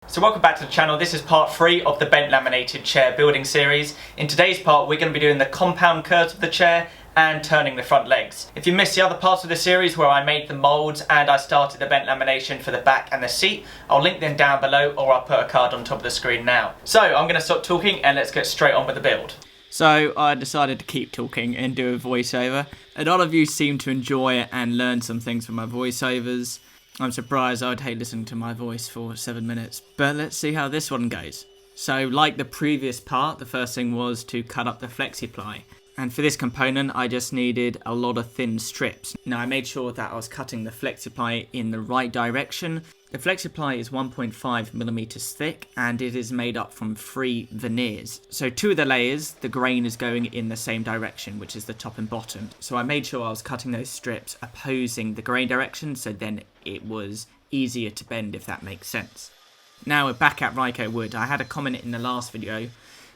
So welcome back to the channel. This is part 3 of the bent laminated chair building series. In today's part we're going to be doing the compound curves of the chair and turning the front legs. If you missed the other parts of the series where I made the moulds and I started the bent lamination for the back and the seat, I'll link them down below or I'll put a card on top of the screen now. So I'm going to stop talking and let's get straight on with the build. So I decided to keep talking and do a voiceover. A lot of you seem to enjoy it and learn some things from my voiceovers. I'm surprised I would hate listening to my voice for 7 minutes, but let's see how this one goes. So like the previous part, the first thing was to cut up the Flexi-ply. And for this component, I just needed a lot of thin strips. Now I made sure that I was cutting the Flexi-ply in the right direction. The Flexi-ply is 1.5mm thick and it is made up from 3 veneers. So 2 of the layers, the grain is going in the same direction, which is the top and bottom. So I made sure I was cutting those strips opposing the grain direction, so then it was easier to bend, if that makes sense. Now we're back at Ryco Wood. I had a comment in the last video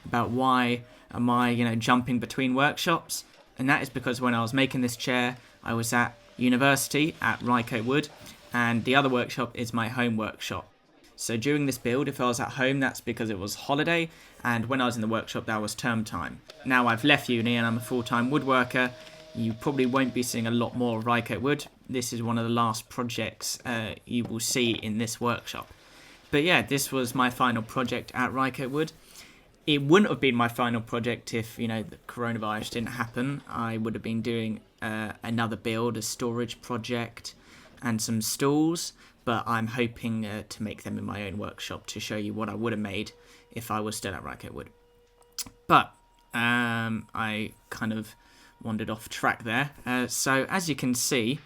about why am I, jumping between workshops, and that is because when I was making this chair, I was at university at Ryco Wood, and the other workshop is my home workshop. So during this build, if I was at home, that's because it was holiday, and when I was in the workshop, that was term time. Now I've left uni and I'm a full-time woodworker. You probably won't be seeing a lot more of Ryco Wood. This is one of the last projects you will see in this workshop. But yeah, this was my final project at Ryco Wood. It wouldn't have been my final project if, the coronavirus didn't happen. I would have been doing another build, a storage project, and some stools. But I'm hoping to make them in my own workshop to show you what I would have made if I was still at Ryco Wood. But I kind of wandered off track there. So as you can see,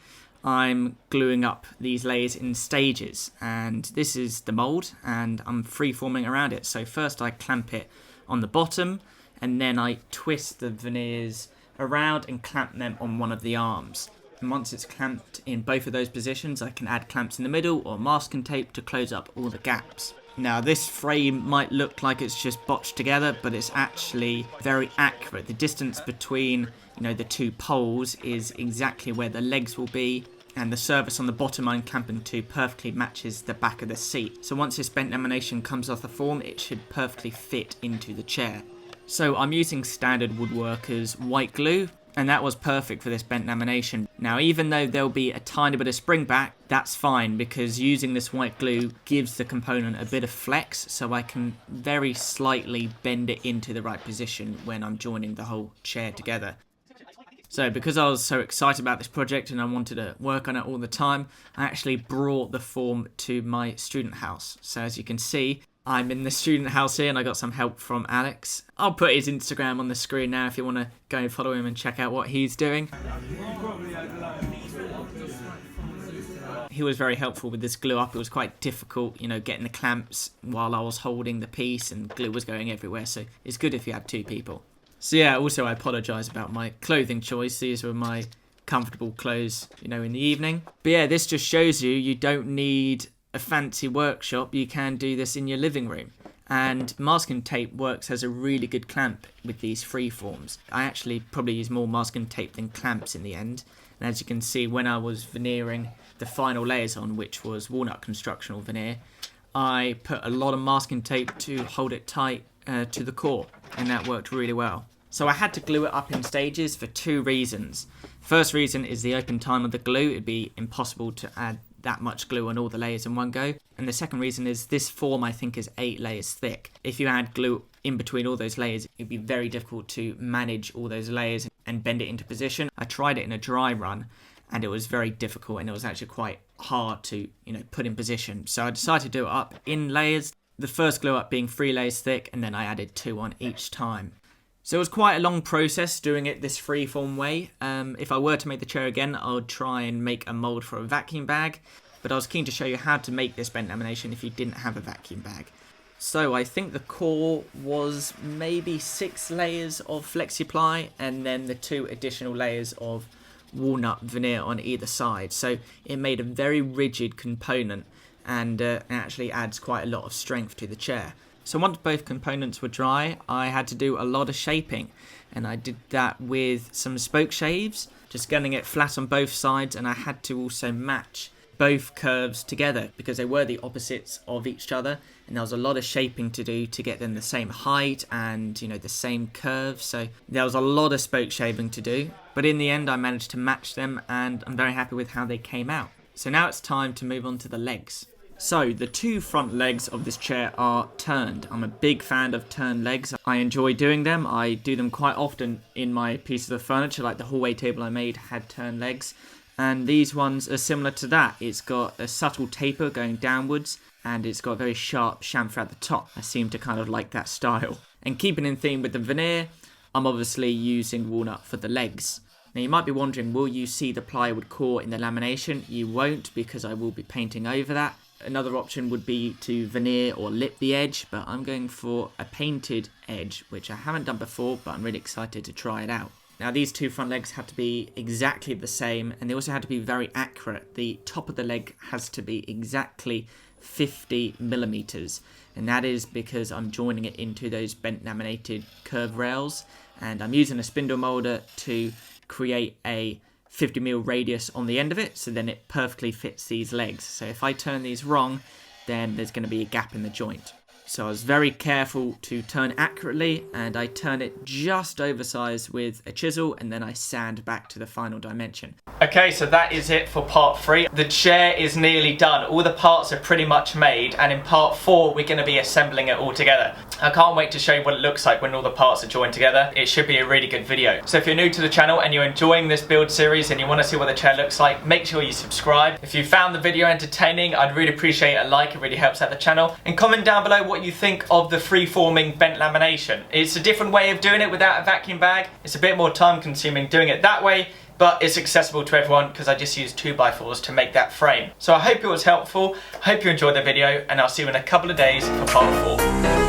I'm gluing up these layers in stages, and this is the mould, and I'm free-forming around it. So first I clamp it on the bottom, and then I twist the veneers around and clamp them on one of the arms. And once it's clamped in both of those positions, I can add clamps in the middle or masking tape to close up all the gaps. Now this frame might look like it's just botched together, but it's actually very accurate. The distance between the 2 poles is exactly where the legs will be, and the surface on the bottom I'm clamping to perfectly matches the back of the seat. So once this bent lamination comes off the form, it should perfectly fit into the chair. So I'm using standard woodworkers white glue, and that was perfect for this bent lamination. Now even though there'll be a tiny bit of spring back, that's fine, because using this white glue gives the component a bit of flex, so I can very slightly bend it into the right position when I'm joining the whole chair together. So because I was so excited about this project and I wanted to work on it all the time, I actually brought the form to my student house. So as you can see, I'm in the student house here and I got some help from Alex. I'll put his Instagram on the screen now if you want to go and follow him and check out what he's doing. He was very helpful with this glue up. It was quite difficult, getting the clamps while I was holding the piece and glue was going everywhere. So it's good if you have 2 people. So yeah, also I apologise about my clothing choice. These were my comfortable clothes, in the evening. But yeah, this just shows you don't need a fancy workshop. You can do this in your living room. And masking tape works as a really good clamp with these free forms. I actually probably use more masking tape than clamps in the end. And as you can see, when I was veneering the final layers on, which was Walnut constructional veneer, I put a lot of masking tape to hold it tight to the core, and that worked really well. So I had to glue it up in stages for 2 reasons. First reason is the open time of the glue. It'd be impossible to add that much glue on all the layers in one go. And the second reason is this form I think is 8 layers thick. If you add glue in between all those layers, it'd be very difficult to manage all those layers and bend it into position. I tried it in a dry run and it was very difficult, and it was actually quite hard to put in position. So I decided to do it up in layers. The first glue up being 3 layers thick, and then I added 2 on each time. So it was quite a long process doing it this freeform way. If I were to make the chair again, I would try and make a mould for a vacuum bag. But I was keen to show you how to make this bent lamination if you didn't have a vacuum bag. So I think the core was maybe 6 layers of Flexi-ply, and then the 2 additional layers of walnut veneer on either side. So it made a very rigid component, and actually adds quite a lot of strength to the chair. So once both components were dry, I had to do a lot of shaping, and I did that with some spoke shaves, just getting it flat on both sides, and I had to also match both curves together because they were the opposites of each other, and there was a lot of shaping to do to get them the same height and, you know, the same curve. So there was a lot of spoke shaving to do, but in the end I managed to match them and I'm very happy with how they came out. So now it's time to move on to the legs. So the two front legs of this chair are turned. I'm a big fan of turned legs. I enjoy doing them. I do them quite often in my pieces of furniture, like the hallway table I made had turned legs. And these ones are similar to that. It's got a subtle taper going downwards and it's got a very sharp chamfer at the top. I seem to kind of like that style. And keeping in theme with the veneer, I'm obviously using walnut for the legs. Now you might be wondering, will you see the plywood core in the lamination? You won't, because I will be painting over that. Another option would be to veneer or lip the edge, but I'm going for a painted edge, which I haven't done before, but I'm really excited to try it out. Now these two front legs have to be exactly the same, and they also have to be very accurate. The top of the leg has to be exactly 50 millimeters, and that is because I'm joining it into those bent laminated curve rails, and I'm using a spindle molder to create a 50mm radius on the end of it, so then it perfectly fits these legs. So if I turn these wrong, then there's going to be a gap in the joint. So I was very careful to turn accurately, and I turn it just oversized with a chisel, and then I sand back to the final dimension. Okay, so that is it for part 3. The chair is nearly done. All the parts are pretty much made, and in part 4 we're going to be assembling it all together. I can't wait to show you what it looks like when all the parts are joined together. It should be a really good video. So if you're new to the channel and you're enjoying this build series and you want to see what the chair looks like, make sure you subscribe. If you found the video entertaining, I'd really appreciate a like. It really helps out the channel. And comment down below what you think of the free-forming bent lamination. It's a different way of doing it without a vacuum bag. It's a bit more time consuming doing it that way, but it's accessible to everyone because I just used 2x4s to make that frame. So I hope it was helpful. I hope you enjoyed the video, and I'll see you in a couple of days for part 4.